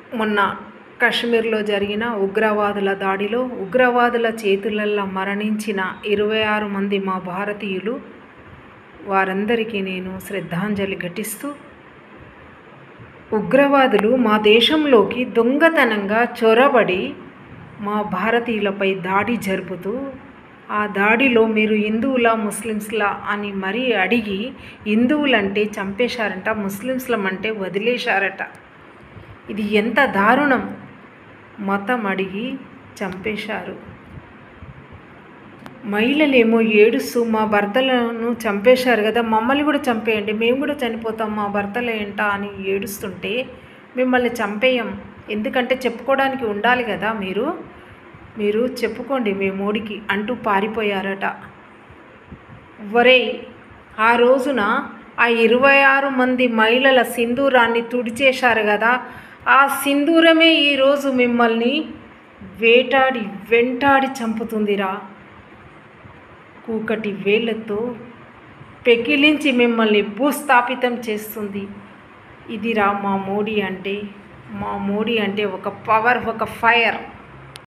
మొన్న కశ్మీర్లో జరిగిన ఉగ్రవాదుల దాడిలో ఉగ్రవాదుల చేతులల్లో మరణించిన 26 మంది మా భారతీయులు, వారందరికీ నేను శ్రద్ధాంజలి ఘటిస్తూ, ఉగ్రవాదులు మా దేశంలోకి దొంగతనంగా చొరబడి మా భారతీయులపై దాడి జరుపుతూ, ఆ దాడిలో మీరు హిందువులా ముస్లిమ్స్లా అని మరీ అడిగి, హిందువులంటే చంపేశారంట, ముస్లిమ్స్లమంటే వదిలేశారట. ఇది ఎంత దారుణం! మతం అడిగి చంపేశారు. మహిళలేమో ఏడుస్తూ, మా భర్తలను చంపేశారు కదా, మమ్మల్ని కూడా చంపేయండి, మేము కూడా చనిపోతాం, మా భర్తలు ఏంటా అని ఏడుస్తుంటే, మిమ్మల్ని చంపేయం, ఎందుకంటే చెప్పుకోవడానికి ఉండాలి కదా, మీరు చెప్పుకోండి మీ మోడీకి అంటూ పారిపోయారట. ఒరేయ్, ఆ రోజున ఆ 26 మంది మహిళల సింధూరాన్ని తుడిచేశారు కదా, ఆ సింధూరమే ఈరోజు మిమ్మల్ని వెంటాడి చంపుతుందిరా. కూకటి వేళ్లతో పెకిలించి మిమ్మల్ని భూస్థాపితం చేస్తుంది. ఇదిరా మా మోడీ అంటే. మా మోడీ అంటే ఒక పవర్, ఒక ఫైర్.